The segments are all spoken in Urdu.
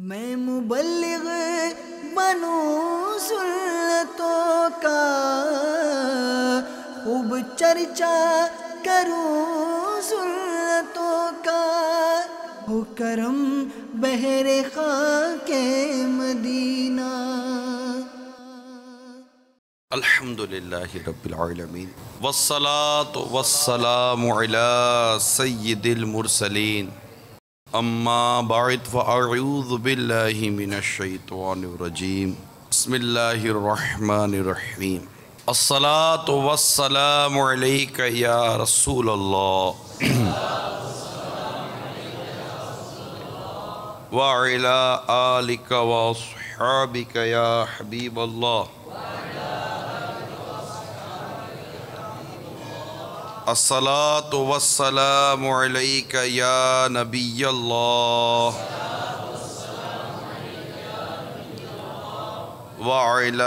میں مبلغ بنوں سنتوں کا، خوب چرچا کروں سنتوں کا، ہو کرم بہر خاک مدینہ۔ الحمدللہ رب العالمین والصلاة والسلام علی سید المرسلین، اما بعد فاعوذ باللہ من الشیطان الرجیم، بسم اللہ الرحمن الرحیم۔ الصلاة والسلام علیک یا رسول اللہ وعلی آلک واصحابک یا حبیب اللہ۔ الصلاة والسلام علیک یا نبی اللہ وعلی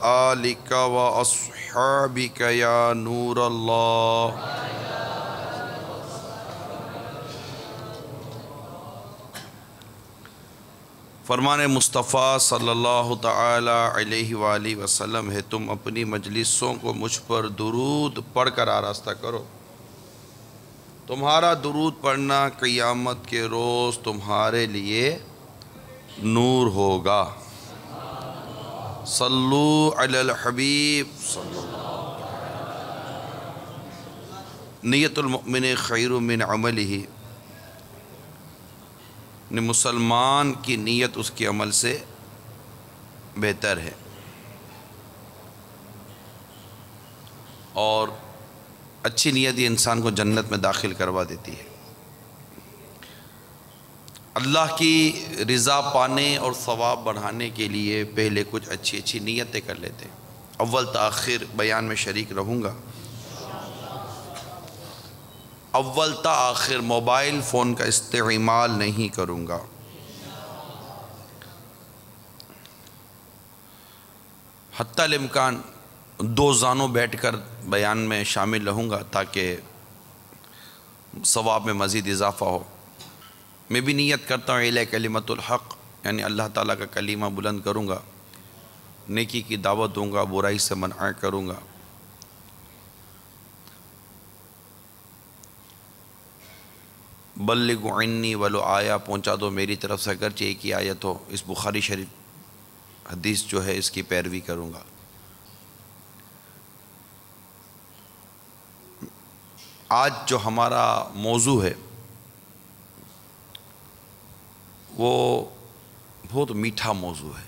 آلک واصحابک یا نور اللہ۔ فرمان مصطفیٰ صلی اللہ تعالی علیہ وآلہ وسلم ہے، تم اپنی مجلسوں کو مجھ پر درود پڑھ کر آراستہ کرو، تمہارا درود پڑھنا قیامت کے روز تمہارے لیے نور ہوگا۔ صلو علی الحبیب صلی اللہ۔ نیت المؤمن خیر من عملہ، مسلمان کی نیت اس کے عمل سے بہتر ہے، اور اچھی نیت یہ انسان کو جنت میں داخل کروا دیتی ہے۔ اللہ کی رضا پانے اور ثواب بڑھانے کے لیے پہلے کچھ اچھی اچھی نیتیں کر لیتے ہیں۔ اول تاخیر بیان میں شریک رہوں گا، اول تا آخر موبائل فون کا استعمال نہیں کروں گا۔ حتی الامکان دو زانوں بیٹھ کر بیان میں شامل رہوں گا تاکہ ثواب میں مزید اضافہ ہو۔ میں بھی نیت کرتا ہوں اعلی کلمت الحق، یعنی اللہ تعالیٰ کا کلمہ بلند کروں گا، نیکی کی دعوت دوں گا، برائی سے منع کروں گا۔ بلغ عنی ولو آیا، پہنچا دو میری طرف سے اگرچہ ایک ہی آیت ہو۔ اس بخاری شریف حدیث جو ہے اس کی پیروی کروں گا۔ آج جو ہمارا موضوع ہے وہ بہت میٹھا موضوع ہے۔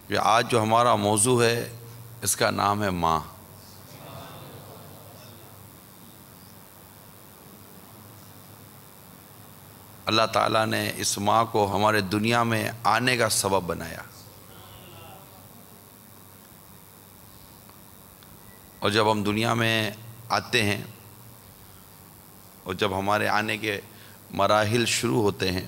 یہ آج جو ہمارا موضوع ہے اس کا نام ہے ماں۔ اللہ تعالیٰ نے اس ماں کو ہمارے دنیا میں آنے کا سبب بنایا، اور جب ہم دنیا میں آتے ہیں اور جب ہمارے آنے کے مراحل شروع ہوتے ہیں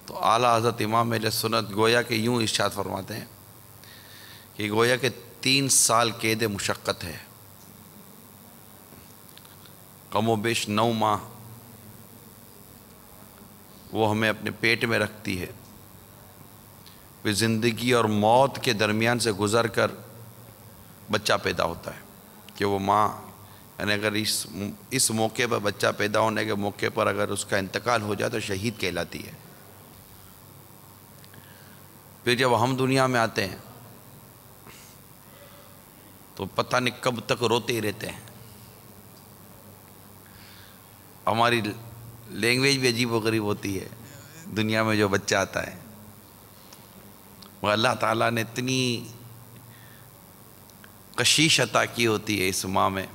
تو اعلیٰ حضرت امام اہل سنت گویا کہ یوں ارشاد فرماتے ہیں کہ گویا کہ 3 سال قید مشقت ہے، کم و بیش 9 ماہ وہ ہمیں اپنے پیٹ میں رکھتی ہے، پھر زندگی اور موت کے درمیان سے گزر کر بچہ پیدا ہوتا ہے کہ وہ ماں، یعنی اگر اس موقع پر بچہ پیدا ہونے کے موقع پر اگر اس کا انتقال ہو جائے تو شہید کہلاتی ہے۔ پھر جب ہم دنیا میں آتے ہیں تو پتہ نہیں کب تک روتے ہی رہتے ہیں، ہماری لینگویج بھی عجیب و غریب ہوتی ہے دنیا میں جو بچہ آتا ہے، وہ اللہ تعالیٰ نے اتنی کشش عطا کی ہوتی ہے اس ماں میں،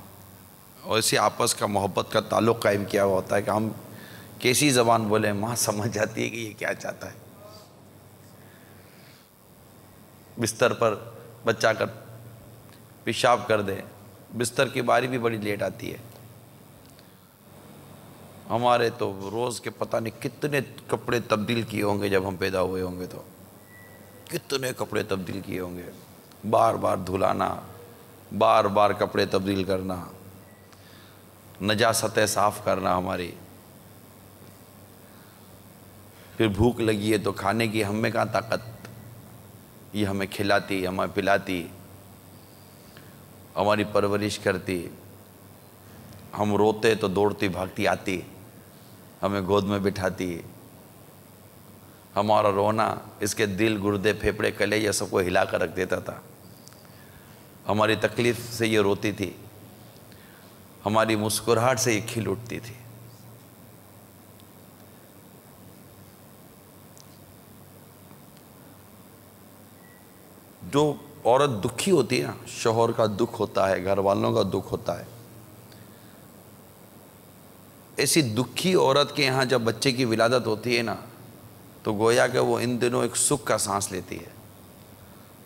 اور اسی آپس کا محبت کا تعلق قائم کیا ہوا ہوتا ہے کہ ہم کیسی زبان بولیں ماں سمجھ جاتی ہے کہ یہ کیا چاہتا ہے۔ بستر پر بچہ کر پیشاب کر دے، بستر کی باری بھی بڑی لیٹ آتی ہے۔ ہمارے تو روز کے پتہ نہیں کتنے کپڑے تبدیل کیے ہوں گے، جب ہم پیدا ہوئے ہوں گے تو کتنے کپڑے تبدیل کیے ہوں گے، بار بار دھلانا، بار بار کپڑے تبدیل کرنا، نجاستیں صاف کرنا ہماری۔ پھر بھوک لگی ہے تو کھانے کی ہم میں کہاں طاقت، یہ ہمیں کھلاتی، ہمیں پلاتی، ہماری پرورش کرتی، ہم روتے تو دوڑتی بھاگتی آتی، ہمیں گود میں بٹھاتی، ہمارا رونا اس کے دل، گردے، پھیپھڑے، کلیجے سب کو ہلا کر رکھ دیتا تھا، ہماری تکلیف سے یہ روتی تھی، ہماری مسکراہٹ سے یہ کھل اٹھتی تھی۔ جو عورت دکھی ہوتی ہے نا، شوہر کا دکھ ہوتا ہے، گھر والوں کا دکھ ہوتا ہے، ایسی دکھی عورت کے یہاں جب بچے کی ولادت ہوتی ہے نا، تو گویا کہ وہ ان دنوں ایک سکھ کا سانس لیتی ہے،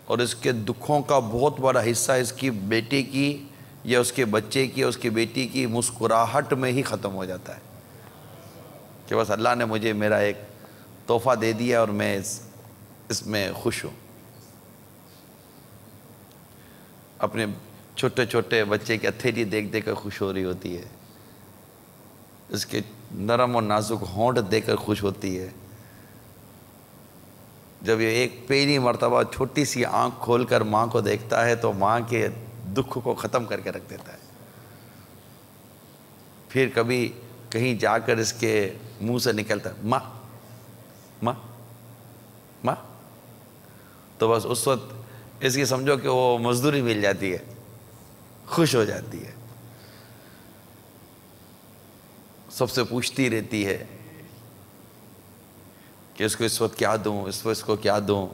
اور اس کے دکھوں کا بہت بڑا حصہ اس کی بیٹی کی یا اس کے بچے کی یا اس کی بیٹی کی مسکراہٹ میں ہی ختم ہو جاتا ہے، کہ بس اللہ نے مجھے میرا ایک تحفہ دے دیا اور میں اس میں خوش ہوں۔ اپنے چھوٹے چھوٹے بچے کی ہتھیلی دیکھ دیکھ کر خوش ہو رہی ہوتی ہے، اس کے نرم اور نازک ہونٹ دیکھ کر خوش ہوتی ہے، جب یہ ایک پہلی مرتبہ چھوٹی سی آنکھ کھول کر ماں کو دیکھتا ہے تو ماں کے دکھ کو ختم کر کے رکھ دیتا ہے۔ پھر کبھی کہیں جا کر اس کے منہ سے نکلتا ہے ماں ماں ماں، تو بس اس وقت اس کی سمجھو کہ وہ مزدوری مل جاتی ہے، خوش ہو جاتی ہے، سب سے پوچھتی رہتی ہے کہ اس کو اس وقت کیا دوں، اس کو کیا دوں،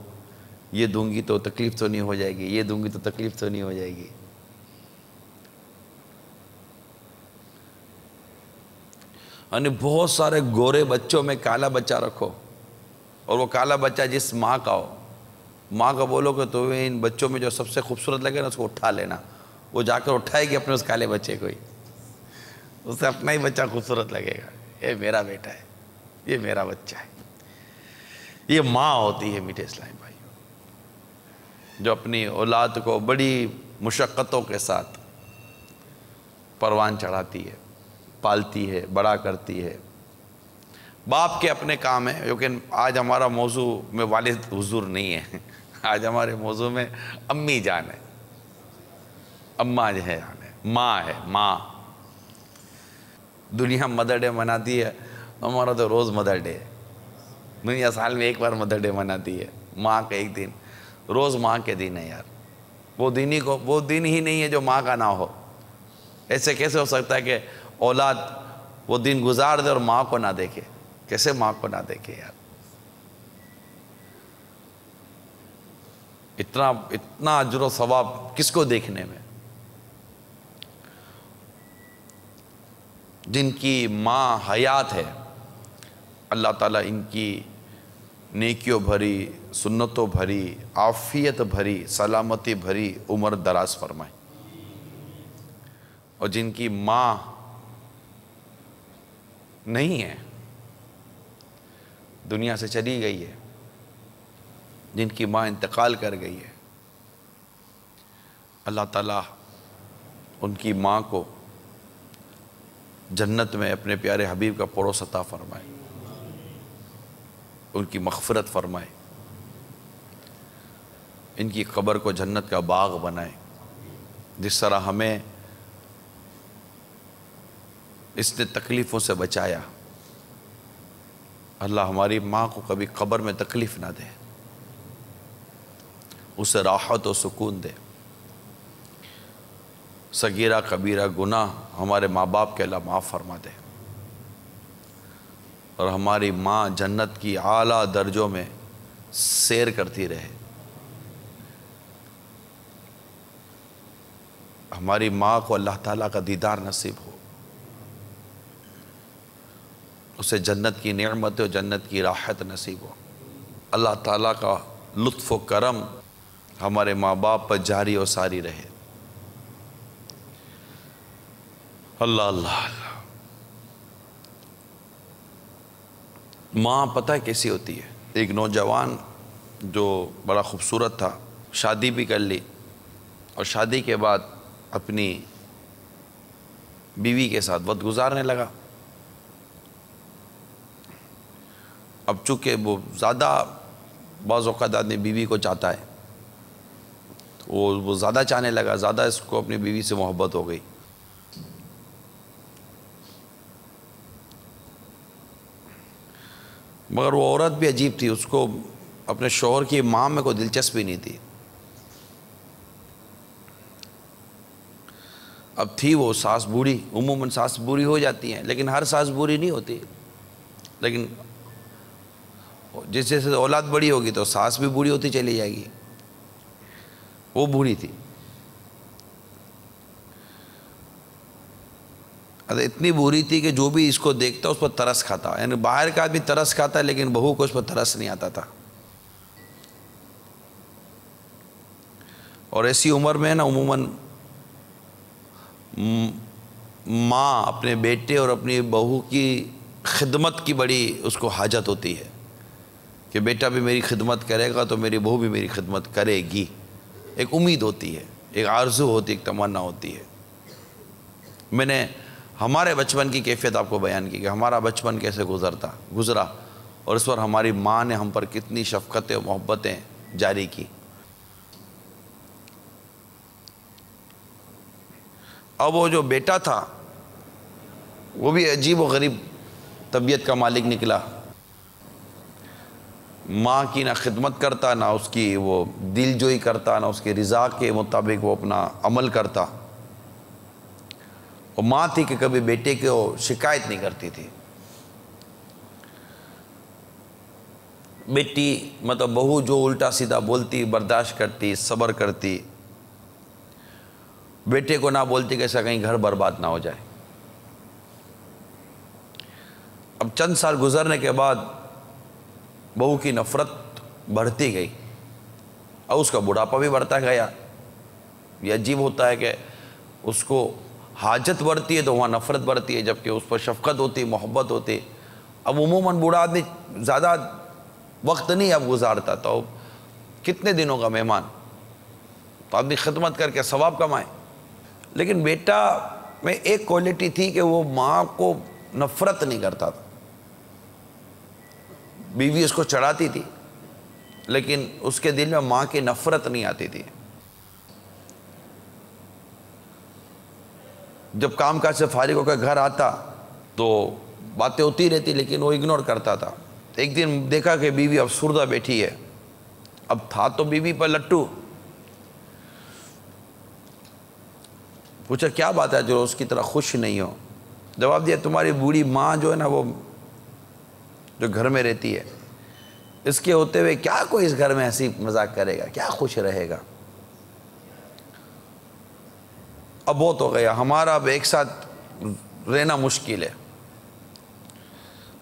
یہ دوں گی تو تکلیف تو نہیں ہو جائے گی، یہ دوں گی تو تکلیف تو نہیں ہو جائے گی۔ یعنی بہت سارے گورے بچوں میں کالا بچہ رکھو، اور وہ کالا بچہ جس ماں کا ہو، ماں کا بولو کہ تو ان بچوں میں جو سب سے خوبصورت لگے نا اس کو اٹھا لینا، وہ جا کر اٹھائے گی اپنے اس کالے بچے کو ہی، اسے اپنا ہی بچہ خوبصورت لگے گا، یہ میرا بیٹا ہے، یہ میرا بچہ ہے۔ یہ ماں ہوتی ہے میٹھے اسلامی بھائی، جو اپنی اولاد کو بڑی مشقتوں کے ساتھ پروان چڑھاتی ہے، پالتی ہے، بڑا کرتی ہے۔ باپ کے اپنے کام ہیں، لیکن آج ہمارا موضوع میں والد حضور نہیں ہے، آج ہمارے موضوع میں امی جان ہے، اماں جو ہے، ماں ہے، ماں۔ دنیا مدر ڈے مناتی ہے، ہمارا تو روز مدر ڈے ہے، دنیا سال میں ایک بار مدر ڈے مناتی ہے، ماں کا ایک دن، روز ماں کے دن ہے یار، وہ دن ہی نہیں ہے جو ماں کا نہ ہو۔ ایسے کیسے ہو سکتا ہے کہ اولاد وہ دن گزار دے اور ماں کو نہ دیکھے؟ کیسے ماں کو نہ دیکھے یار؟ اتنا اجر و ثواب کس کو دیکھنے میں؟ جن کی ماں حیات ہے، اللہ تعالیٰ ان کی نیکیوں بھری، سنتوں بھری، عافیت بھری، سلامتی بھری عمر دراز فرمائے، اور جن کی ماں نہیں ہے، دنیا سے چلی گئی ہے، جن کی ماں انتقال کر گئی ہے، اللہ تعالیٰ ان کی ماں کو جنت میں اپنے پیارے حبیب کا پڑوس عطا فرمائے، ان کی مغفرت فرمائے، ان کی قبر کو جنت کا باغ بنائے، جس طرح ہمیں اس نے تکلیفوں سے بچایا، اللہ ہماری ماں کو کبھی قبر میں تکلیف نہ دے، اسے راحت و سکون دے۔ صغیرہ کبیرہ گناہ ہمارے ماں باپ کے اللہ معاف فرما دے، اور ہماری ماں جنت کی اعلیٰ درجوں میں سیر کرتی رہے۔ ہماری ماں کو اللہ تعالیٰ کا دیدار نصیب ہو، اسے جنت کی نعمت و جنت کی راحت نصیب ہو، اللہ تعالیٰ کا لطف و کرم ہمارے ماں باپ پر جاری و ساری رہے۔ اللہ اللہ اللہ۔ ماں پتہ ہے کیسی ہوتی ہے؟ ایک نوجوان جو بڑا خوبصورت تھا، شادی بھی کر لی، اور شادی کے بعد اپنی بیوی کے ساتھ وقت گزارنے لگا، اب چونکہ وہ زیادہ بعض اوقات آدمی بیوی کو چاہتا ہے، وہ زیادہ چاہنے لگا، زیادہ اس کو اپنی بیوی سے محبت ہو گئی. مگر وہ عورت بھی عجیب تھی، اس کو اپنے شوہر کی ماں میں کوئی دلچسپی نہیں تھی. اب تھی وہ ساس بوڑھی، عموماً ساس بوڑھی ہو جاتی ہیں، لیکن ہر ساس بوڑھی نہیں ہوتی. لیکن جس جیسے اولاد بڑی ہوگی تو ساس بھی بوڑھی ہوتی چلی جائے گی. وہ بوڑھی تھی، اتنی بری تھی کہ جو بھی اس کو دیکھتا اس پر ترس کھاتا. یعنی باہر کا آدمی ترس کھاتا ہے لیکن بہو کو اس پر ترس نہیں آتا تھا. اور ایسی عمر میں نا عموماً ماں اپنے بیٹے اور اپنی بہو کی خدمت کی بڑی اس کو حاجت ہوتی ہے کہ بیٹا بھی میری خدمت کرے گا تو میری بہو بھی میری خدمت کرے گی. ایک امید ہوتی ہے، ایک آرزو ہوتی ہے، ایک تمنا ہوتی ہے. میں نے ہمارے بچپن کی کیفیت آپ کو بیان کی کہ ہمارا بچپن کیسے گزرا اور اس پر ہماری ماں نے ہم پر کتنی شفقتیں و محبتیں جاری کی. اب وہ جو بیٹا تھا وہ بھی عجیب و غریب طبیعت کا مالک نکلا. ماں کی نہ خدمت کرتا، نہ اس کی وہ دل جوئی کرتا، نہ اس کی رضا کے مطابق وہ اپنا عمل کرتا. اور ماں تھی کہ کبھی بیٹے کو شکایت نہیں کرتی تھی. بیٹی مطلب بہو جو الٹا سیدھا بولتی برداشت کرتی، صبر کرتی. بیٹے کو نہ بولتی کہ ایسا کہیں گھر برباد نہ ہو جائے. اب چند سال گزرنے کے بعد بہو کی نفرت بڑھتی گئی. اب اس کا بڑھاپا بھی بڑھتا گیا. یہ عجیب ہوتا ہے کہ اس کو حاجت بڑھتی ہے تو وہاں نفرت بڑھتی ہے، جبکہ اس پر شفقت ہوتی، محبت ہوتی. اب عموماً بوڑھا آدمی زیادہ وقت نہیں اب گزارتا، تو کتنے دنوں کا مہمان، تو آدمی خدمت کر کے ثواب کمائے. لیکن بیٹا میں ایک کوالٹی تھی کہ وہ ماں کو نفرت نہیں کرتا تھا. بیوی اس کو چڑھاتی تھی لیکن اس کے دل میں ماں کی نفرت نہیں آتی تھی. جب کام کاج سے فارغ ہو کر گھر آتا تو باتیں ہوتی رہتی لیکن وہ اگنور کرتا تھا. ایک دن دیکھا کہ بیوی افسردہ بیٹھی ہے. اب تھا تو بیوی پر لٹو. پوچھا کیا بات ہے جو اس کی طرح خوش نہیں ہو؟ جواب دیا تمہاری بوڑھی ماں جو ہے نا، وہ جو گھر میں رہتی ہے، اس کے ہوتے ہوئے کیا کوئی اس گھر میں ہنسی مذاق کرے گا، کیا خوش رہے گا. اب بہت ہو گیا، ہمارا اب ایک ساتھ رہنا مشکل ہے.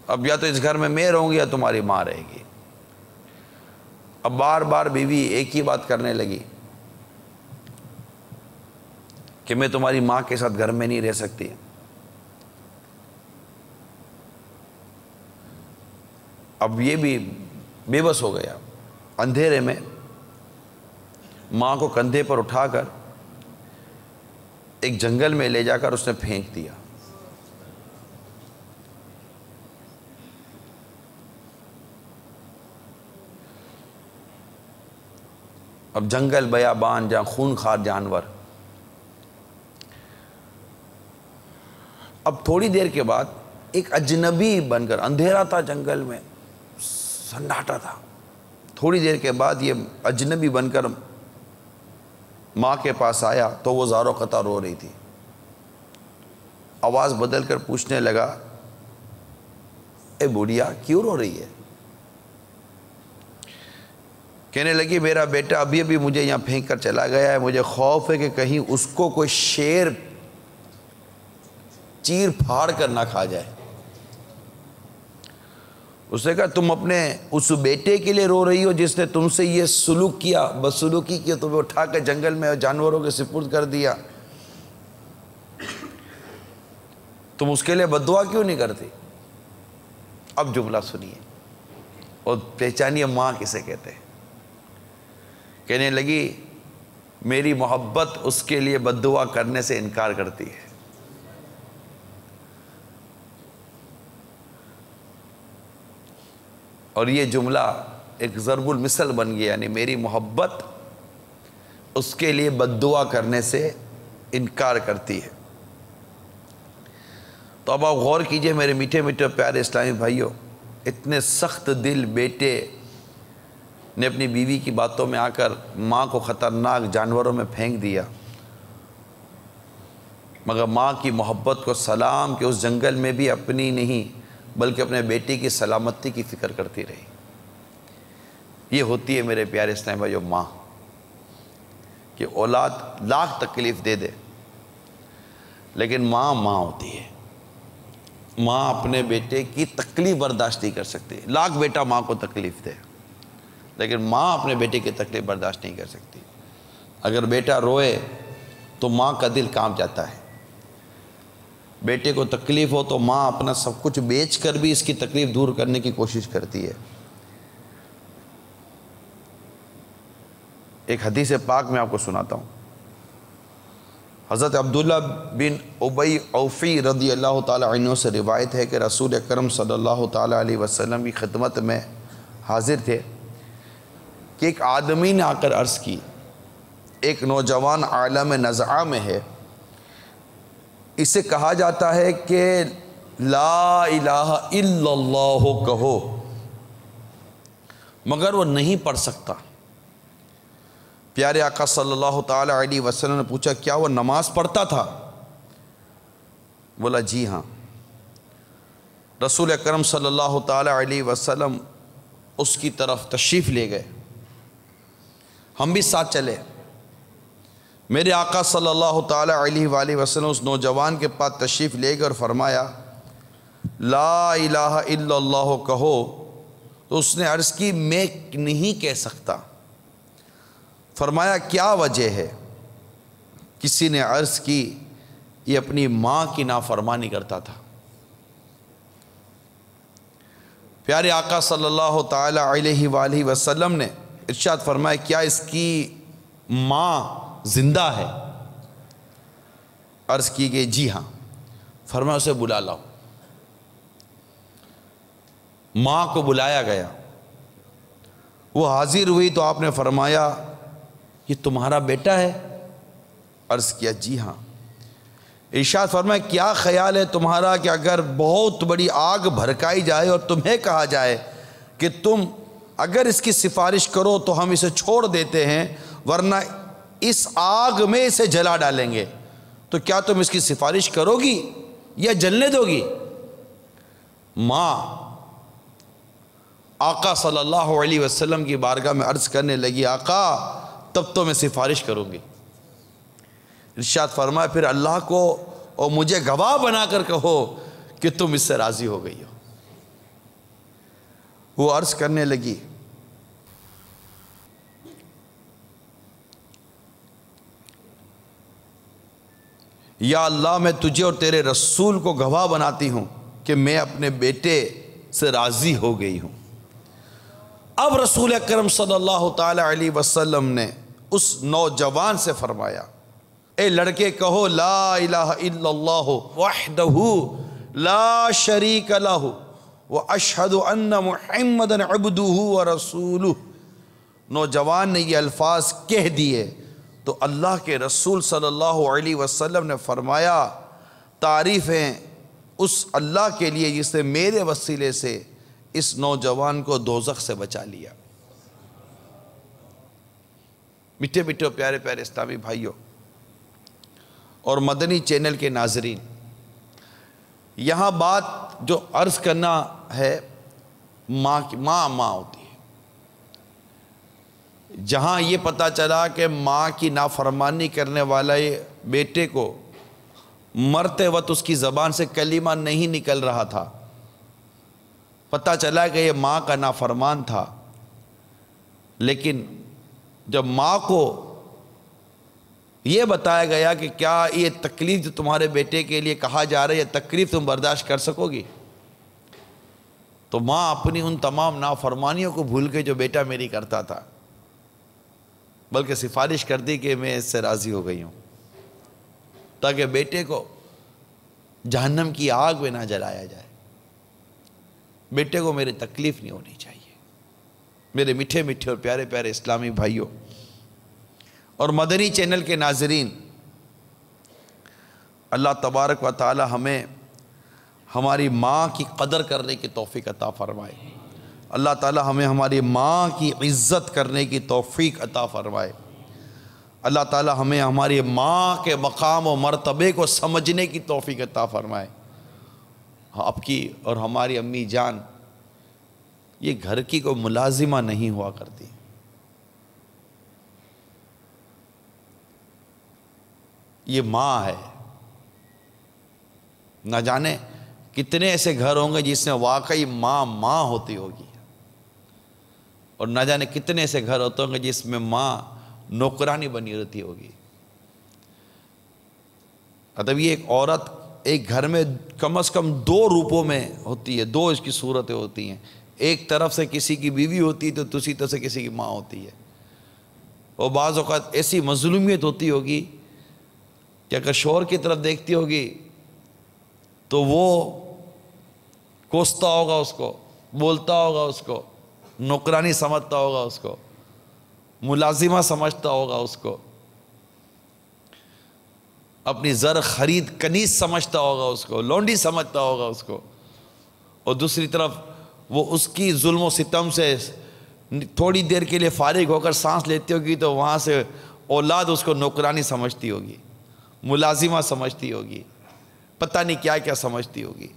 اب یا تو اس گھر میں رہوں گی یا تمہاری ماں رہے گی. اب بار بار بیوی ایک ہی بات کرنے لگی کہ میں تمہاری ماں کے ساتھ گھر میں نہیں رہ سکتی. اب یہ بھی بے بس ہو گیا. اندھیرے میں ماں کو کندھے پر اٹھا کر ایک جنگل میں لے جا کر اس نے پھینک دیا. اب جنگل بیابان جہاں خونخوار جانور. اب تھوڑی دیر کے بعد ایک اجنبی بن کر، اندھیرا تھا جنگل میں، سناٹا تھا، تھوڑی دیر کے بعد یہ اجنبی بن کر ماں کے پاس آیا تو وہ زار و قطار رو رہی تھی. آواز بدل کر پوچھنے لگا اے بوڑھیا کیوں رو رہی ہے؟ کہنے لگی میرا بیٹا ابھی ابھی مجھے یہاں پھینک کر چلا گیا ہے، مجھے خوف ہے کہ کہیں اس کو کوئی شیر چیر پھاڑ کر نہ کھا جائے. اس نے کہا تم اپنے اس بیٹے کے لیے رو رہی ہو جس نے تم سے یہ سلوک کیا، بدسلوکی کی، تمہیں اٹھا کے جنگل میں جانوروں کے سپرد کر دیا، تم اس کے لیے بد دعا کیوں نہیں کرتی؟ اب جملہ سنیے اور پہچانیے ماں کسے کہتے ہیں. کہنے لگی میری محبت اس کے لیے بد دعا کرنے سے انکار کرتی ہے. اور یہ جملہ ایک ضرب المثل بن گیا، یعنی میری محبت اس کے لیے بد دعا کرنے سے انکار کرتی ہے۔ تو اب آپ غور کیجئے میرے میٹھے میٹھے پیارے اسلامی بھائیوں، اتنے سخت دل بیٹے نے اپنی بیوی کی باتوں میں آ کر ماں کو خطرناک جانوروں میں پھینک دیا، مگر ماں کی محبت کو سلام کے اس جنگل میں بھی اپنی نہیں بلکہ اپنے بیٹی کی سلامتی کی فکر کرتی رہی۔ یہ ہوتی ہے میرے پیارے اسلامی بھائیوں ماں، کہ اولاد لاکھ تکلیف دے دے لیکن ماں ماں ہوتی ہے۔ ماں اپنے بیٹے کی تکلیف برداشت نہیں کر سکتی، لاکھ بیٹا ماں کو تکلیف دے لیکن ماں اپنے بیٹے کی تکلیف برداشت نہیں کر سکتی۔ اگر بیٹا روئے تو ماں کا دل کانپ جاتا ہے، بیٹے کو تکلیف ہو تو ماں اپنا سب کچھ بیچ کر بھی اس کی تکلیف دور کرنے کی کوشش کرتی ہے۔ ایک حدیث پاک میں آپ کو سناتا ہوں۔ حضرت عبداللہ بن ابی اوفی رضی اللہ تعالی عنہ سے روایت ہے کہ رسول اکرم صلی اللہ تعالی علیہ وسلم کی خدمت میں حاضر تھے کہ ایک آدمی نے آ کر عرض کی، ایک نوجوان عالم نزعہ میں ہے، اسے کہا جاتا ہے کہ لا الہ الا اللہ کہو، مگر وہ نہیں پڑھ سکتا۔ پیارے آقا صلی اللہ تعالی علیہ وسلم نے پوچھا کیا وہ نماز پڑھتا تھا؟ بولا جی ہاں۔ رسول اکرم صلی اللہ تعالی علیہ وسلم اس کی طرف تشریف لے گئے، ہم بھی ساتھ چلے۔ میرے آقا صلی اللہ تعالی علیہ وآلہ وسلم اس نوجوان کے پاس تشریف لے گئے اور فرمایا لا الہ الا اللہ کہو، تو اس نے عرض کی میں نہیں کہہ سکتا۔ فرمایا کیا وجہ ہے؟ کسی نے عرض کی یہ اپنی ماں کی نافرمانی کرتا تھا۔ پیارے آقا صلی اللہ تعالی علیہ وآلہ وسلم نے ارشاد فرمایا کیا اس کی ماں زندہ ہے؟ عرض کی گئی جی ہاں۔ فرمایا اسے بلا لاؤ۔ ماں کو بلایا گیا، وہ حاضر ہوئی تو آپ نے فرمایا یہ تمہارا بیٹا ہے؟ عرض کیا جی ہاں۔ ارشاد فرمایا کیا خیال ہے تمہارا کہ اگر بہت بڑی آگ بھڑکائی جائے اور تمہیں کہا جائے کہ تم اگر اس کی سفارش کرو تو ہم اسے چھوڑ دیتے ہیں ورنہ اس آگ میں اسے جلا ڈالیں گے، تو کیا تم اس کی سفارش کرو گی یا جلنے دو گی؟ ماں آقا صلی اللہ علیہ وسلم کی بارگاہ میں عرض کرنے لگی آقا تب تو میں سفارش کروں گی۔ ارشاد فرمایا پھر اللہ کو اور مجھے گواہ بنا کر کہو کہ تم اس سے راضی ہو گئی ہو۔ وہ عرض کرنے لگی یا اللہ میں تجھے اور تیرے رسول کو گواہ بناتی ہوں کہ میں اپنے بیٹے سے راضی ہو گئی ہوں۔ اب رسول اکرم صلی اللہ تعالی علیہ وسلم نے اس نوجوان سے فرمایا اے لڑکے کہو لا الہ الا اللہ وحدہ لا شریک لہ واشہد ان محمدا عبدہ ورسولہ۔ نوجوان نے یہ الفاظ کہہ دیے تو اللہ کے رسول صلی اللہ علیہ وسلم نے فرمایا تعریفیں اس اللہ کے لیے جس نے میرے وسیلے سے اس نوجوان کو دوزخ سے بچا لیا۔ میٹھے میٹھے پیارے پیارے اسلامی بھائیوں اور مدنی چینل کے ناظرین، یہاں بات جو عرض کرنا ہے ماں کی، ماں ہوتی ہے۔ جہاں یہ پتہ چلا کہ ماں کی نافرمانی کرنے والا یہ بیٹے کو مرتے وقت اس کی زبان سے کلمہ نہیں نکل رہا تھا، پتہ چلا کہ یہ ماں کا نافرمان تھا، لیکن جب ماں کو یہ بتایا گیا کہ کیا یہ تکلیف جو تمہارے بیٹے کے لیے کہا جا رہا ہے یہ تکلیف تم برداشت کر سکو گی، تو ماں اپنی ان تمام نافرمانیوں کو بھول کے جو بیٹا میری کرتا تھا بلکہ سفارش کر دی کہ میں اس سے راضی ہو گئی ہوں تاکہ بیٹے کو جہنم کی آگ میں نہ جلایا جائے، بیٹے کو میری تکلیف نہیں ہونی چاہیے۔ میرے میٹھے میٹھے اور پیارے پیارے اسلامی بھائیوں اور مدنی چینل کے ناظرین، اللہ تبارک و تعالی ہمیں ہماری ماں کی قدر کرنے کی توفیق عطا فرمائے۔ اللہ تعالی ہمیں ہماری ماں کی عزت کرنے کی توفیق عطا فرمائے۔ اللہ تعالی ہمیں ہماری ماں کے مقام و مرتبے کو سمجھنے کی توفیق عطا فرمائے۔ آپ کی اور ہماری امی جان یہ گھر کی کوئی ملازمہ نہیں ہوا کرتی، یہ ماں ہے۔ نہ جانے کتنے ایسے گھر ہوں گے جس میں واقعی ماں ہوتی ہوگی، اور نہ جانے کتنے ایسے گھر ہوتے ہوں گے جس میں ماں نوکرانی بنی رہتی ہوگی۔ ادب یہ ایک عورت ایک گھر میں کم از کم دو روپوں میں ہوتی ہے، دو اس کی صورتیں ہوتی ہیں۔ ایک طرف سے کسی کی بیوی ہوتی ہے تو دوسری طرف سے کسی کی ماں ہوتی ہے، اور بعض اوقات ایسی مظلومیت ہوتی ہوگی کہ اگر شوہر کی طرف دیکھتی ہوگی تو وہ کوستا ہوگا اس کو، بولتا ہوگا اس کو، نوکرانی سمجھتا ہوگا اس کو، ملازمہ سمجھتا ہوگا اس کو، اپنی زر خرید کنیز سمجھتا ہوگا اس کو، لونڈی سمجھتا ہوگا اس کو، اور دوسری طرف وہ اس کی ظلم و ستم سے تھوڑی دیر کے لیے فارغ ہو کر سانس لیتی ہوگی تو وہاں سے اولاد اس کو نوکرانی سمجھتی ہوگی، ملازمہ سمجھتی ہوگی، پتہ نہیں کیا کیا سمجھتی ہوگی۔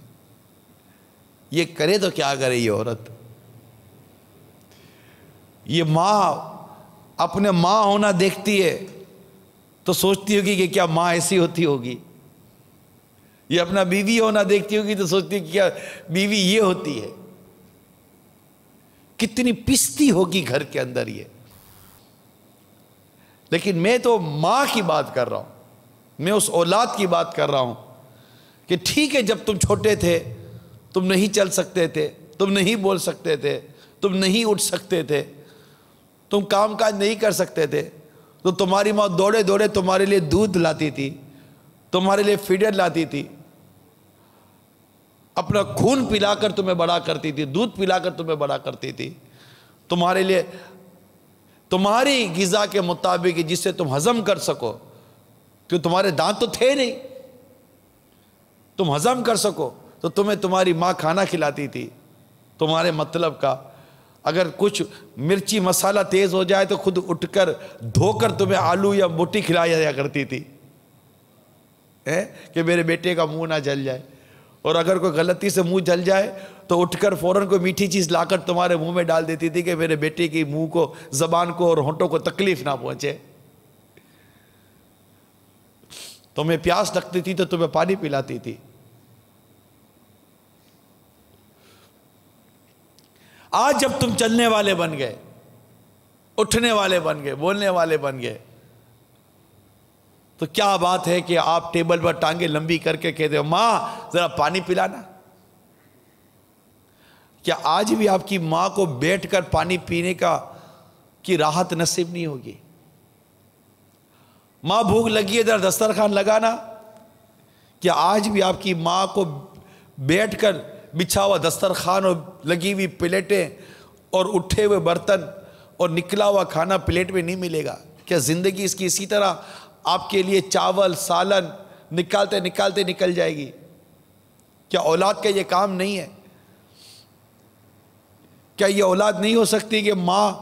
یہ کرے تو کیا کرے یہ عورت؟ یہ ماں اپنے ماں ہونا دیکھتی ہے تو سوچتی ہوگی کہ کیا ماں ایسی ہوتی ہوگی، یہ اپنا بیوی ہونا دیکھتی ہوگی تو سوچتی ہے کہ کیا بیوی یہ ہوتی ہے۔ کتنی پستی ہوگی گھر کے اندر یہ۔ لیکن میں تو ماں کی بات کر رہا ہوں، میں اس اولاد کی بات کر رہا ہوں کہ ٹھیک ہے جب تم چھوٹے تھے، تم نہیں چل سکتے تھے، تم نہیں بول سکتے تھے، تم نہیں اٹھ سکتے تھے، تم کام کاج نہیں کر سکتے تھے، تو تمہاری ماں دوڑے دوڑے تمہارے لیے دودھ لاتی تھی، تمہارے لیے فیڈر لاتی تھی، اپنا خون پلا کر تمہیں بڑا کرتی تھی، دودھ پلا کر تمہیں بڑا کرتی تھی، تمہارے لیے تمہاری غذا کے مطابق جس سے تم ہضم کر سکو، کہ تمہارے دانت تو تھے نہیں، تم ہضم کر سکو تو تمہیں تمہاری ماں کھانا کھلاتی تھی تمہارے مطلب کا۔ اگر کچھ مرچی مسالہ تیز ہو جائے تو خود اٹھ کر دھو کر تمہیں آلو یا بوٹی کھلایا جایا کرتی تھی کہ میرے بیٹے کا منہ نہ جل جائے، اور اگر کوئی غلطی سے منہ جل جائے تو اٹھ کر فوراً کوئی میٹھی چیز لا کر تمہارے منہ میں ڈال دیتی تھی کہ میرے بیٹے کی منہ کو، زبان کو اور ہونٹوں کو تکلیف نہ پہنچے۔ تمہیں پیاس لگتی تھی تو تمہیں پانی پلاتی تھی۔ آج جب تم چلنے والے بن گئے، اٹھنے والے بن گئے، بولنے والے بن گئے، تو کیا بات ہے کہ آپ ٹیبل پر ٹانگیں لمبی کر کے کہتے ہو ماں ذرا پانی پلانا؟ کیا آج بھی آپ کی ماں کو بیٹھ کر پانی پینے کی راحت نصیب نہیں ہوگی؟ ماں بھوک لگی ہے ذرا دسترخوان لگانا؟ کیا آج بھی آپ کی ماں کو بیٹھ کر بچھا ہوا دسترخوان اور لگی ہوئی پلیٹیں اور اٹھے ہوئے برتن اور نکلا ہوا کھانا پلیٹ میں نہیں ملے گا؟ کیا زندگی اس کی اسی طرح آپ کے لیے چاول سالن نکالتے نکالتے نکل جائے گی؟ کیا اولاد کا یہ کام نہیں ہے؟ کیا یہ اولاد نہیں ہو سکتی کہ ماں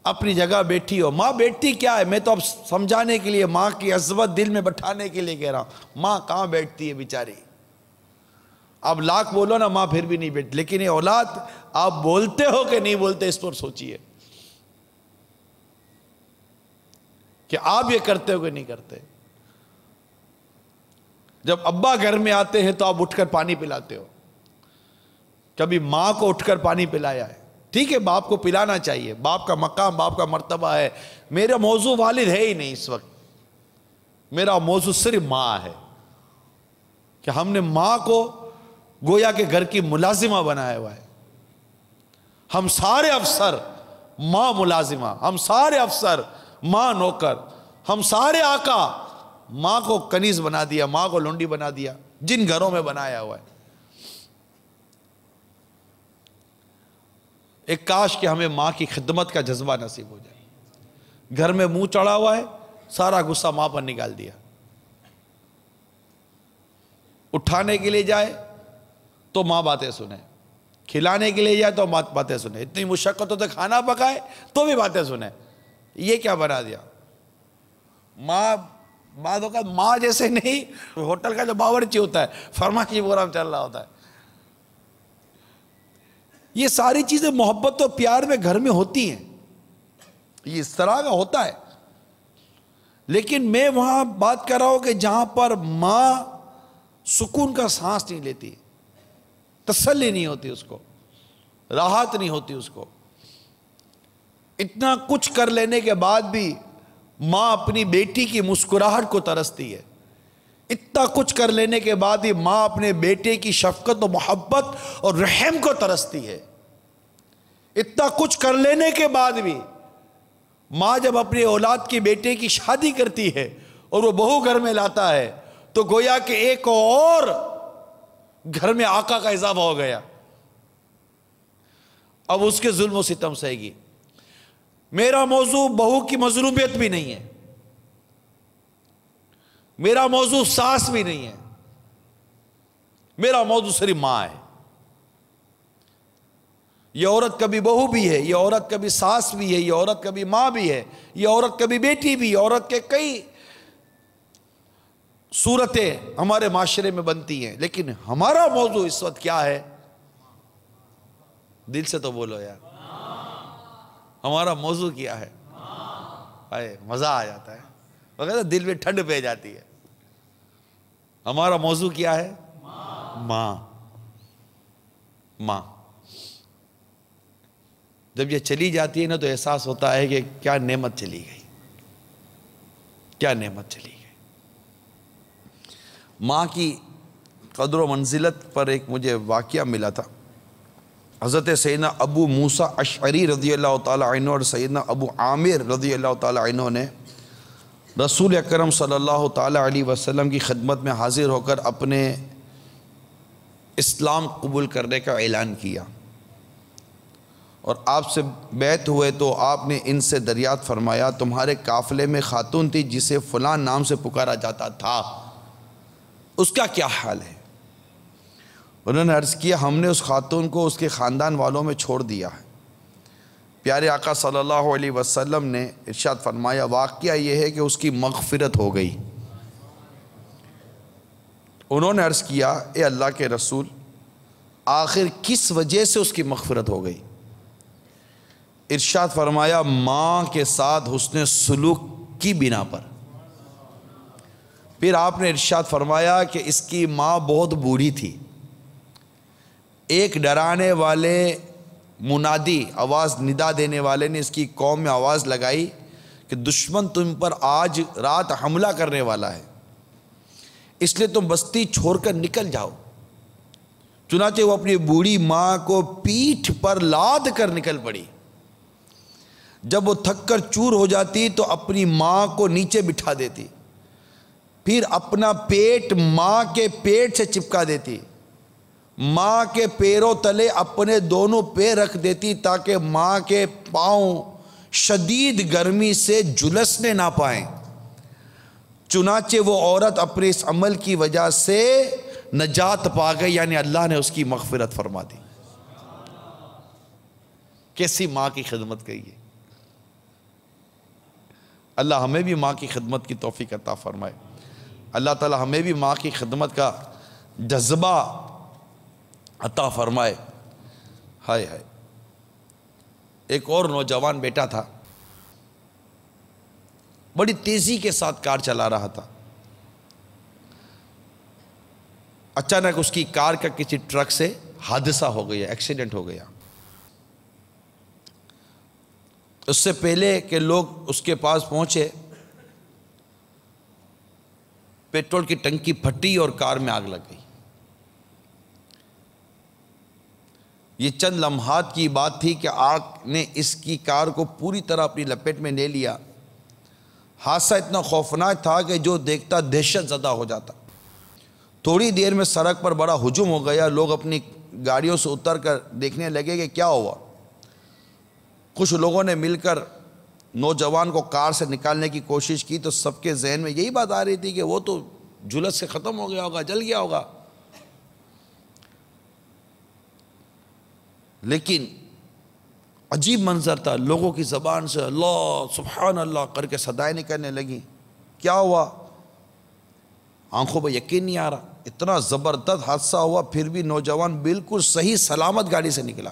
اپنی جگہ بیٹھی ہو؟ ماں بیٹھتی کیا ہے؟ میں تو اب سمجھانے کے لیے، ماں کی عظمت دل میں بٹھانے کے لیے کہہ رہا ہوں۔ ماں کہاں بیٹھتی ہے بیچاری؟ آپ لاکھ بولو نا ماں پھر بھی نہیں بیٹھتی، لیکن یہ اولاد آپ بولتے ہو کہ نہیں بولتے اس پر سوچئے کہ آپ یہ کرتے ہو کہ نہیں کرتے۔ جب ابا گھر میں آتے ہیں تو آپ اٹھ کر پانی پلاتے ہو، کبھی ماں کو اٹھ کر پانی پلایا ہے؟ ٹھیک ہے باپ کو پلانا چاہیے، باپ کا مقام، باپ کا مرتبہ ہے۔ میرا موضوع والد ہے ہی نہیں اس وقت، میرا موضوع صرف ماں ہے کہ ہم نے ماں کو گویا کہ گھر کی ملازمہ بنایا ہوا ہے۔ ہم سارے افسر ماں ملازمہ، ہم سارے افسر ماں نوکر، ہم سارے آقا ماں کو کنیز بنا دیا، ماں کو لونڈی بنا دیا، جن گھروں میں بنایا ہوا ہے۔ ایک کاش کہ ہمیں ماں کی خدمت کا جذبہ نصیب ہو جائے۔ گھر میں منہ چڑھا ہوا ہے، سارا غصہ ماں پر نکال دیا، اٹھانے کے لیے جائے تو ماں باتیں سنے، کھلانے کے لیے جائے تو باتیں سنے، اتنی مشقت ہوتے کھانا پکائے تو بھی باتیں سنے۔ یہ کیا بنا دیا؟ ماں بعض اوقات ماں جیسے نہیں، ہوٹل کا جو باورچی ہوتا ہے، فرمائشی پروگرام چل رہا ہوتا ہے۔ یہ ساری چیزیں محبت و پیار میں گھر میں ہوتی ہیں، یہ اس طرح کا ہوتا ہے۔ لیکن میں وہاں بات کر رہا ہوں کہ جہاں پر ماں سکون کا سانس نہیں لیتی، تسلی نہیں ہوتی اس کو، راحت نہیں ہوتی اس کو، اتنا کچھ کر لینے کے بعد بھی ماں اپنی بیٹی کی مسکراہٹ کو ترستی ہے، اتنا کچھ کر لینے کے بعد بھی ماں اپنے بیٹے کی شفقت و محبت اور رحم کو ترستی ہے، اتنا کچھ کر لینے کے بعد بھی ماں جب اپنی اولاد کی بیٹے کی شادی کرتی ہے اور وہ بہو گھر میں لاتا ہے تو گویا کہ ایک اور گھر میں آقا کا اضافہ ہو گیا، اب اس کے ظلم و ستم سہے گی۔ میرا موضوع بہو کی مظلومیت بھی نہیں ہے، میرا موضوع ساس بھی نہیں ہے، میرا موضوع صرف ماں ہے۔ یہ عورت کبھی بہو بھی ہے، یہ عورت کبھی ساس بھی ہے، یہ عورت کبھی ماں بھی ہے، یہ عورت کبھی بیٹی بھی ہے۔ عورت کے کئی صورتیں ہمارے معاشرے میں بنتی ہیں، لیکن ہمارا موضوع اس وقت کیا ہے؟ دل سے تو بولو یار، ہمارا موضوع کیا ہے؟ مزہ آ جاتا ہے، وغیرہ دل میں ٹھنڈ پہ جاتی ہے۔ ہمارا موضوع کیا ہے؟ ماں۔ ماں جب یہ چلی جاتی ہے نا تو احساس ہوتا ہے کہ کیا نعمت چلی گئی، کیا نعمت چلی گئی۔ ماں کی قدر و منزلت پر ایک مجھے واقعہ ملا تھا۔ حضرت سیدنا ابو موسیٰ اشعری رضی اللہ تعالیٰ عنہ اور سیدنا ابو عامر رضی اللہ تعالیٰ عنہ نے رسول اکرم صلی اللہ تعالیٰ علیہ وسلم کی خدمت میں حاضر ہو کر اپنے اسلام قبول کرنے کا اعلان کیا، اور آپ سے بیعت ہوئے تو آپ نے ان سے دریافت فرمایا، تمہارے قافلے میں خاتون تھی جسے فلاں نام سے پکارا جاتا تھا، اس کا کیا حال ہے؟ انہوں نے عرض کیا، ہم نے اس خاتون کو اس کے خاندان والوں میں چھوڑ دیا ہے۔ پیارے آقا صلی اللہ علیہ وسلم نے ارشاد فرمایا، واقعہ یہ ہے کہ اس کی مغفرت ہو گئی۔ انہوں نے عرض کیا، اے اللہ کے رسول، آخر کس وجہ سے اس کی مغفرت ہو گئی؟ ارشاد فرمایا، ماں کے ساتھ حسن سلوک کی بنا پر۔ پھر آپ نے ارشاد فرمایا کہ اس کی ماں بہت بوڑھی تھی۔ ایک ڈرانے والے منادی آواز، ندا دینے والے نے اس کی قوم میں آواز لگائی کہ دشمن تم پر آج رات حملہ کرنے والا ہے، اس لیے تم بستی چھوڑ کر نکل جاؤ۔ چنانچہ وہ اپنی بوڑھی ماں کو پیٹھ پر لاد کر نکل پڑی۔ جب وہ تھک کر چور ہو جاتی تو اپنی ماں کو نیچے بٹھا دیتی، پھر اپنا پیٹ ماں کے پیٹ سے چپکا دیتی، ماں کے پیروں تلے اپنے دونوں پیر رکھ دیتی تاکہ ماں کے پاؤں شدید گرمی سے جھلسنے نہ پائیں۔ چنانچہ وہ عورت اپنے اس عمل کی وجہ سے نجات پا گئی، یعنی اللہ نے اس کی مغفرت فرما دی۔ کیسی ماں کی خدمت کی ہے۔ اللہ ہمیں بھی ماں کی خدمت کی توفیق عطا فرمائے۔ اللہ تعالی ہمیں بھی ماں کی خدمت کا جذبہ عطا فرمائے۔ ہائے ہائے، ایک اور نوجوان بیٹا تھا، بڑی تیزی کے ساتھ کار چلا رہا تھا۔ اچانک اس کی کار کا کسی ٹرک سے حادثہ ہو گیا، ایکسیڈنٹ ہو گیا۔ اس سے پہلے کہ لوگ اس کے پاس پہنچے، پیٹرول کی ٹنکی پھٹی اور کار میں آگ لگ گئی۔ یہ چند لمحات کی بات تھی کہ آگ نے اس کی کار کو پوری طرح اپنی لپیٹ میں لے لیا۔ حادثہ اتنا خوفناک تھا کہ جو دیکھتا دہشت زدہ ہو جاتا۔ تھوڑی دیر میں سڑک پر بڑا ہجوم ہو گیا، لوگ اپنی گاڑیوں سے اتر کر دیکھنے لگے کہ کیا ہوا۔ کچھ لوگوں نے مل کر نوجوان کو کار سے نکالنے کی کوشش کی تو سب کے ذہن میں یہی بات آ رہی تھی کہ وہ تو جھلس سے ختم ہو گیا ہوگا، جل گیا ہوگا. لیکن عجیب منظر تھا، لوگوں کی زبان سے اللہ سبحان اللہ کر کے صدائیں نکلنے لگیں. کیا ہوا؟ آنکھوں پہ یقین نہیں آ رہا، اتنا زبردست حادثہ ہوا پھر بھی نوجوان بالکل صحیح سلامت گاڑی سے نکلا.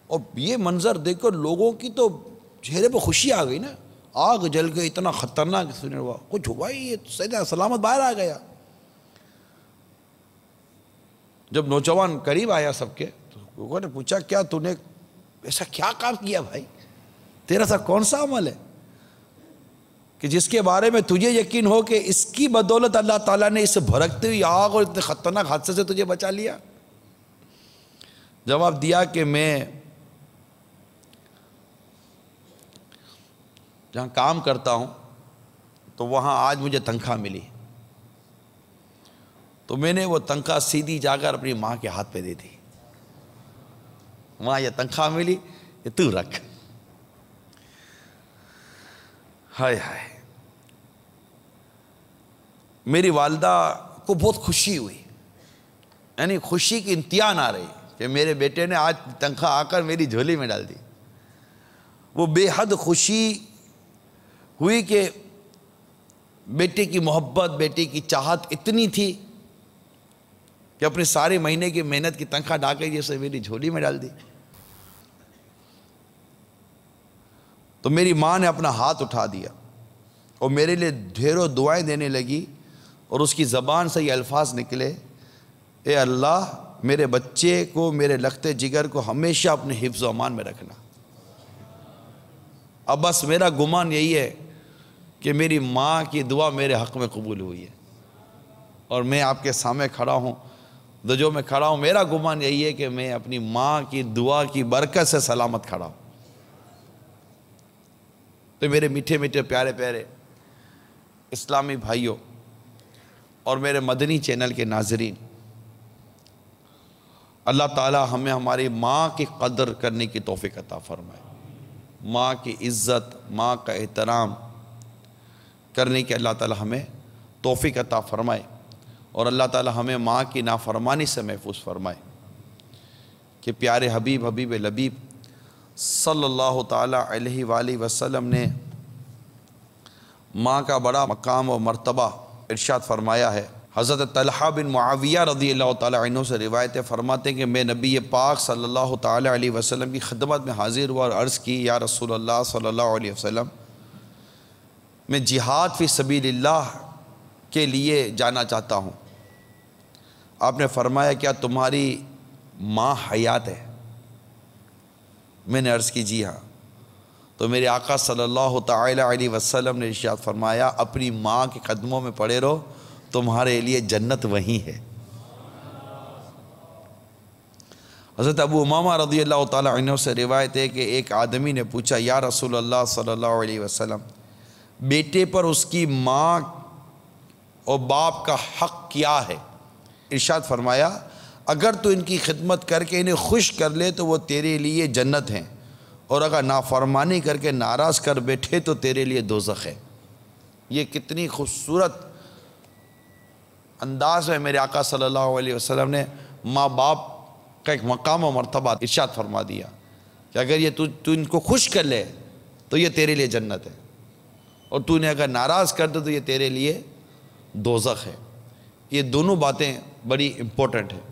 اور یہ منظر دیکھ کر لوگوں کی تو چہرے پہ خوشی آ گئی نا، آگ جل گئی، اتنا خطرناک سنے ہوا، کچھ ہوا ہی، یہ سلامت باہر آ گیا. جب نوجوان قریب آیا سب کے تو لوگوں نے پوچھا کیا تو نے ایسا کیا کام کیا بھائی، تیرا سا کون سا عمل ہے کہ جس کے بارے میں تجھے یقین ہو کہ اس کی بدولت اللہ تعالیٰ نے اس بھڑکتی ہوئی آگ اور اتنے خطرناک حادثے سے تجھے بچا لیا؟ جواب دیا کہ میں جہاں کام کرتا ہوں تو وہاں آج مجھے تنخواہ ملی، تو میں نے وہ تنخواہ سیدھی جا کر اپنی ماں کے ہاتھ پہ دے دی. ماں یہ تنخواہ ملی، یہ تو رکھ. ہائے ہائے، میری والدہ کو بہت خوشی ہوئی، یعنی خوشی کی انتہا نہ رہی کہ میرے بیٹے نے آج تنخواہ آ کر میری جھولی میں ڈال دی. وہ بے حد خوشی ہوئی کہ بیٹے کی محبت، بیٹے کی چاہت اتنی تھی کہ اپنے سارے مہینے کی محنت کی تنخواہ ڈال کے جیسے میری جھولی میں ڈال دی. تو میری ماں نے اپنا ہاتھ اٹھا دیا اور میرے لیے ڈھیروں دعائیں دینے لگی، اور اس کی زبان سے یہ الفاظ نکلے، اے اللہ میرے بچے کو، میرے لخت جگر کو ہمیشہ اپنے حفظ و امان میں رکھنا. اب بس میرا گمان یہی ہے کہ میری ماں کی دعا میرے حق میں قبول ہوئی ہے، اور میں آپ کے سامنے کھڑا ہوں، جو میں کھڑا ہوں، میرا گمان یہی ہے کہ میں اپنی ماں کی دعا کی برکت سے سلامت کھڑا ہوں. تو میرے میٹھے میٹھے پیارے پیارے اسلامی بھائیوں اور میرے مدنی چینل کے ناظرین، اللہ تعالی ہمیں ہماری ماں کی قدر کرنے کی توفیق عطا فرمائے، ماں کی عزت، ماں کا احترام کرنے کی اللہ تعالی ہمیں توفیق عطا فرمائے، اور اللہ تعالی ہمیں ماں کی نافرمانی سے محفوظ فرمائے. کہ پیارے حبیب لبیب صلی اللہ تعالی علیہ وآلہ وسلم نے ماں کا بڑا مقام و مرتبہ ارشاد فرمایا ہے. حضرت طلحہ بن معاویہ رضی اللہ تعالی عنہ سے روایت فرماتے ہیں کہ میں نبی پاک صلی اللہ تعالی علیہ وسلم کی خدمت میں حاضر ہوا اور عرض کی، یا رسول اللہ صلی اللہ علیہ وسلم، میں جہاد فی سبیل اللہ کے لیے جانا چاہتا ہوں. آپ نے فرمایا کیا تمہاری ماں حیات ہے؟ میں نے عرض کی جی ہاں. تو میرے آقا صلی اللہ تعالی علیہ وسلم نے ارشاد فرمایا، اپنی ماں کے قدموں میں پڑے رہو، تمہارے لیے جنت وہیں ہے. حضرت ابو امامہ رضی اللہ تعالی عنہ سے روایت ہے کہ ایک آدمی نے پوچھا، یا رسول اللہ صلی اللہ علیہ وسلم، بیٹے پر اس کی ماں اور باپ کا حق کیا ہے؟ ارشاد فرمایا، اگر تو ان کی خدمت کر کے انہیں خوش کر لے تو وہ تیرے لیے جنت ہیں، اور اگر نافرمانی کر کے ناراض کر بیٹھے تو تیرے لیے دوزخ ہے. یہ کتنی خوبصورت انداز میں میرے آقا صلی اللہ علیہ وسلم نے ماں باپ کا ایک مقام و مرتبہ ارشاد فرما دیا کہ اگر یہ تو ان کو خوش کر لے تو یہ تیرے لیے جنت ہے، اور تو انہیں اگر ناراض کر دے تو یہ تیرے لیے دوزخ ہے. یہ دونوں باتیں بڑی امپورٹنٹ ہیں.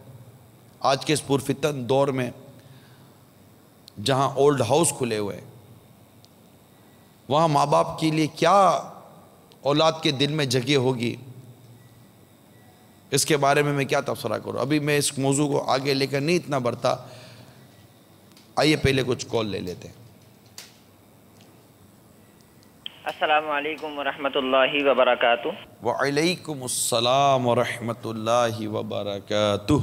آج کے اس پرفتن دور میں جہاں اولڈ ہاؤس کھلے ہوئے ہیں، وہاں ماں باپ کے لیے کیا اولاد کے دل میں جگہ ہوگی، اس کے بارے میں کیا تبصرہ کروں. ابھی میں اس موضوع کو آگے لے کر نہیں اتنا بڑھتا، آئیے پہلے کچھ کال لے لیتے ہیں. السلام علیکم ورحمۃ اللہ وبرکاتہ. وعلیکم السلام ورحمۃ اللہ وبرکاتہ.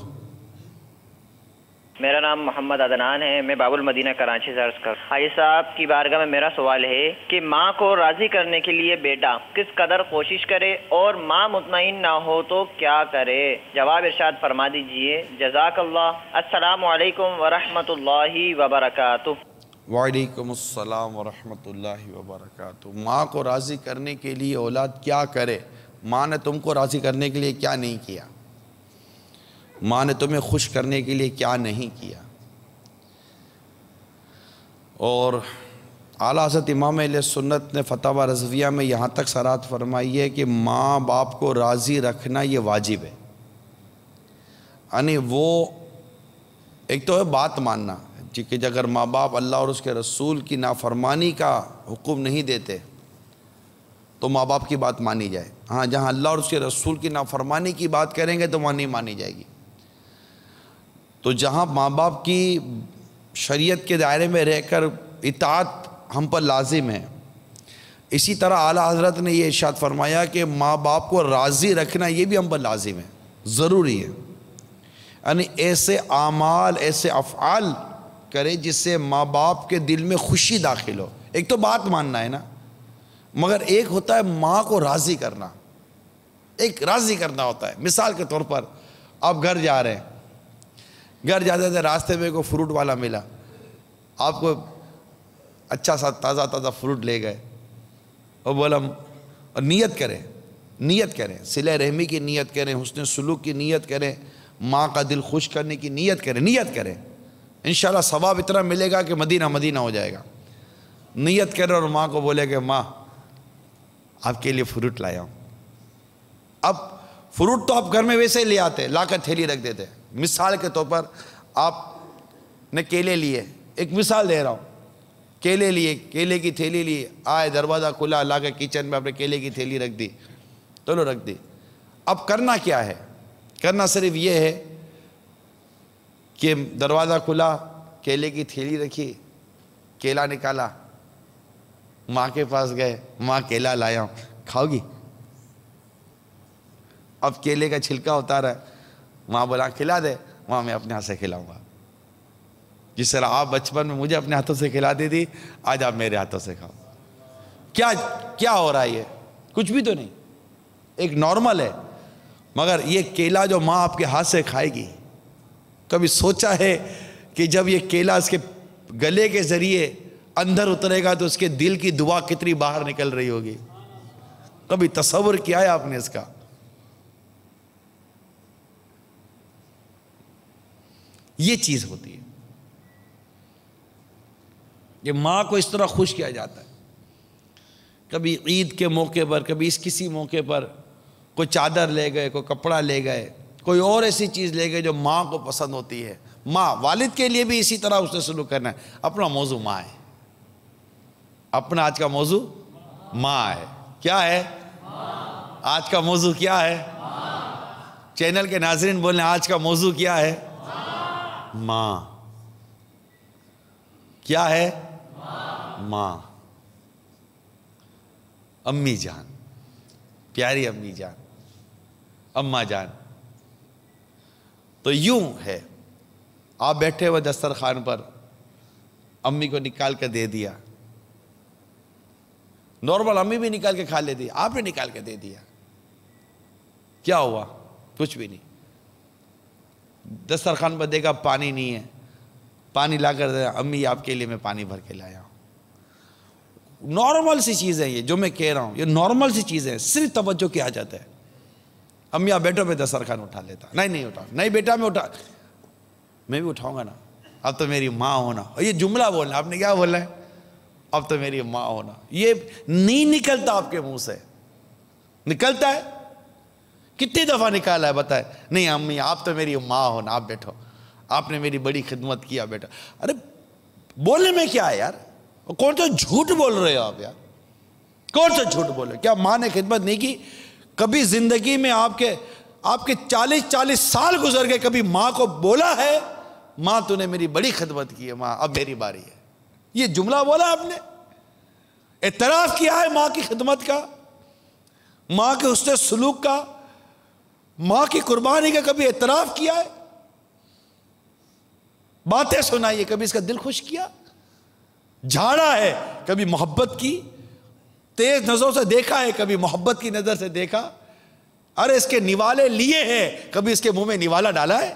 میرا نام محمد عدنان ہے، میں باب المدینہ کراچی سے عرض کر. حاجی صاحب کی بارگاہ میں میرا سوال ہے کہ ماں کو راضی کرنے کے لیے بیٹا کس قدر کوشش کرے اور ماں مطمئن نہ ہو تو کیا کرے؟ جواب ارشاد فرما دیجئے. جزاک اللہ. السلام علیکم ورحمۃ اللہ وبرکاتہ. وعلیکم السلام ورحمۃ اللہ وبرکاتہ. ماں کو راضی کرنے کے لیے اولاد کیا کرے؟ ماں نے تم کو راضی کرنے کے لیے کیا نہیں کیا؟ ماں نے تمہیں خوش کرنے کے لیے کیا نہیں کیا؟ اور اعلیٰ حضرت امام اہل سنت نے فتاوی رضویہ میں یہاں تک صراحت فرمائی ہے کہ ماں باپ کو راضی رکھنا یہ واجب ہے. یعنی وہ ایک تو ہے بات ماننا کہ اگر ماں باپ اللہ اور اس کے رسول کی نافرمانی کا حکم نہیں دیتے تو ماں باپ کی بات مانی جائے. ہاں جہاں اللہ اور اس کے رسول کی نافرمانی کی بات کریں گے تو وہاں نہیں مانی جائے گی. تو جہاں ماں باپ کی شریعت کے دائرے میں رہ کر اطاعت ہم پر لازم ہے، اسی طرح اعلیٰ حضرت نے یہ ارشاد فرمایا کہ ماں باپ کو راضی رکھنا یہ بھی ہم پر لازم ہے، ضروری ہے. یعنی ایسے اعمال ایسے افعال کرے جس سے ماں باپ کے دل میں خوشی داخل ہو. ایک تو بات ماننا ہے نا، مگر ایک ہوتا ہے ماں کو راضی کرنا، ایک راضی کرنا ہوتا ہے. مثال کے طور پر آپ گھر جا رہے ہیں، گھر جاتے تھے راستے میں کوئی فروٹ والا ملا، آپ کو اچھا سا تازہ تازہ فروٹ لے گئے اور بولا، اور نیت کریں صلہ رحمی کی نیت کریں، حسن سلوک کی نیت کریں، ماں کا دل خوش کرنے کی نیت کریں. انشاءاللہ ثواب اتنا ملے گا کہ مدینہ مدینہ ہو جائے گا. نیت کریں اور ماں کو بولے کہ ماں آپ کے لیے فروٹ لایا ہوں. اب فروٹ تو آپ گھر میں ویسے ہی لے آتے، لا کر تھیلی رکھ دیتے. مثال کے طور پر آپ نے کیلے لیے، ایک مثال دے رہا ہوں، کیلے لیے، کیلے کی تھیلی لی، آئے دروازہ کھلا، لا کے کچن میں اپنے کیلے کی تھیلی رکھ دی، چلو رکھ دی. اب کرنا کیا ہے؟ کرنا صرف یہ ہے کہ دروازہ کھلا، کیلے کی تھیلی رکھی، کیلا نکالا، ماں کے پاس گئے، ماں کیلا لایا ہوں، کھاؤ گی؟ اب کیلے کا چھلکا اتارا ہے، ماں بولا کھلا دے، ماں میں اپنے ہاتھ سے کھلاؤں گا. جس طرح آپ بچپن میں مجھے اپنے ہاتھوں سے کھلاتی تھی، آج آپ میرے ہاتھوں سے کھاؤ. کیا ہو رہا ہے؟ یہ کچھ بھی تو نہیں، ایک نارمل ہے. مگر یہ کیلا جو ماں آپ کے ہاتھ سے کھائے گی، کبھی سوچا ہے کہ جب یہ کیلا اس کے گلے کے ذریعے اندر اترے گا تو اس کے دل کی دعا کتنی باہر نکل رہی ہوگی؟ کبھی تصور کیا ہے آپ نے اس کا؟ یہ چیز ہوتی ہے کہ ماں کو اس طرح خوش کیا جاتا ہے. کبھی عید کے موقع پر، کبھی کسی موقع پر کوئی چادر لے گئے، کوئی کپڑا لے گئے، کوئی اور ایسی چیز لے گئے جو ماں کو پسند ہوتی ہے. ماں، والد کے لیے بھی اسی طرح اس نے سلوک کرنا ہے. اپنا موضوع ماں ہے، اپنا آج کا موضوع ماں ہے. کیا ہے آج کا موضوع؟ کیا ہے؟ چینل کے ناظرین بولیں آج کا موضوع کیا ہے؟ ماں. کیا ہے؟ ماں. امی جان، پیاری امی جان، اماں جان. تو یوں ہے، آپ بیٹھے ہوئے دسترخوان پر، امی کو نکال کے دے دیا. نارمل امی بھی نکال کے کھا لیتی، آپ نے نکال کے دے دیا، کیا ہوا؟ کچھ بھی نہیں. دسترخوان پر دیکھا پانی نہیں ہے، پانی لا کر دے، امی آپ کے لیے میں پانی بھر کے لایا ہوں. نارمل سی چیز ہے یہ جو میں کہہ رہا ہوں، یہ نارمل سی چیز ہے، صرف توجہ کیا جاتا ہے. امی آپ بیٹھو، میں دسترخوان اٹھا لیتا. نہیں اٹھا، نہیں بیٹا میں اٹھا، میں بھی اٹھاؤں گا نا، اب تو میری ماں ہونا. اور یہ جملہ بولنا، آپ نے کیا بولنا ہے؟ اب تو میری ماں ہونا. یہ نہیں نکلتا آپ کے منہ سے. نکلتا ہے؟ کتنی دفعہ نکالا ہے بتائے؟ نہیں امی آپ تو میری ماں ہونا، آپ بیٹھو، آپ نے میری بڑی خدمت کیا بیٹا. ارے بولنے میں کیا ہے یار؟ کون سا جھوٹ بول رہے ہو آپ یار؟ کون سا جھوٹ بول رہے؟ کیا ماں نے خدمت نہیں کی؟ کبھی زندگی میں آپ کے 40 سال گزر گئے، کبھی ماں کو بولا ہے ماں تو نے میری بڑی خدمت کی ہے، ماں اب میری باری ہے؟ یہ جملہ بولا آپ نے؟ اعتراف کیا ہے ماں کی خدمت کا، ماں کے حسن سلوک کا، ماں کی قربانی کا کبھی اعتراف کیا ہے؟ باتیں سنائی ہے، کبھی اس کا دل خوش کیا؟ جھاڑا ہے، کبھی محبت کی تیز نظروں سے دیکھا ہے، کبھی محبت کی نظر سے دیکھا؟ ارے اس کے نوالے لیے ہیں، کبھی اس کے منہ میں نوالا ڈالا ہے؟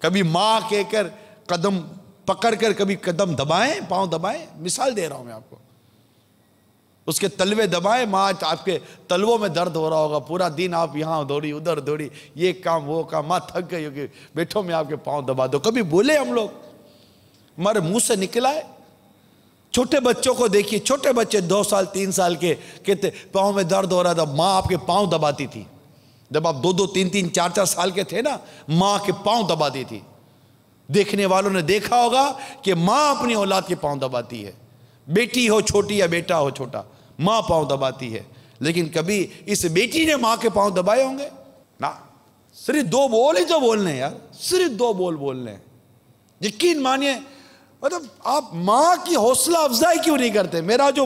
کبھی ماں کہہ کر قدم پکڑ کر کبھی قدم دبائیں، پاؤں دبائیں؟ مثال دے رہا ہوں میں آپ کو، اس کے تلوے دبائیں، ماں آپ کے تلووں میں درد ہو رہا ہوگا، پورا دن آپ یہاں دوڑی ادھر دوڑی، یہ کام وہ کام، ماں تھک گئی ہوگی، بیٹھو میں آپ کے پاؤں دبا دو۔ کبھی بولے ہم لوگ؟ ہمارے منہ سے نکلا ہے؟ چھوٹے بچوں کو دیکھیے، چھوٹے بچے 2 سال 3 سال کے، کہتے پاؤں میں درد ہو رہا تھا، ماں آپ کے پاؤں دباتی تھی۔ جب آپ 2 3 4 سال کے تھے نا، ماں کے پاؤں دباتی تھی۔ دیکھنے والوں نے دیکھا ہوگا کہ ماں اپنی اولاد کے پاؤں دباتی ہے، بیٹی ہو چھوٹی یا بیٹا ہو چھوٹا، ماں پاؤں دباتی ہے۔ لیکن کبھی اس بیٹی نے ماں کے پاؤں دبائے ہوں گے؟ نا، صرف 2 بول ہی تو بولنے ہیں یار، صرف 2 بول بولنے ہیں۔ یقین مانیے، مطلب آپ ماں کی حوصلہ افزائی کیوں نہیں کرتے؟ میرا جو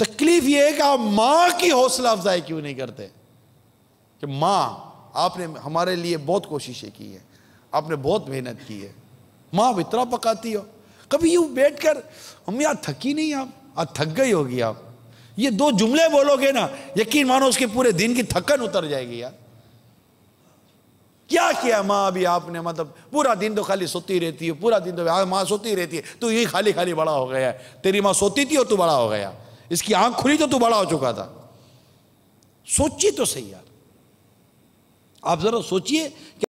تکلیف یہ ہے کہ آپ ماں کی حوصلہ افزائی کیوں نہیں کرتے؟ کہ ماں، آپ نے ہمارے لیے بہت کوششیں کی ہیں، آپ نے بہت محنت کی ہے، ماں اتنا پکاتی ہو، کبھی یوں بیٹھ کر ہم یار تھکی نہیں، آپ آج تھک گئی ہوگی، آپ یہ 2 جملے بولو گے نا، یقین مانو اس کے پورے دن کی تھکن اتر جائے گی۔ یار کیا ماں ابھی آپ نے، مطلب پورا دن تو خالی سوتی رہتی ہے، پورا دن تو ماں سوتی رہتی ہے، تو یہ خالی خالی بڑا ہو گیا ہے۔ تیری ماں سوتی تھی اور تو بڑا ہو گیا، اس کی آنکھ کھلی تو بڑا ہو چکا تھا۔ سوچیے تو صحیح یار، آپ ذرا سوچیے کہ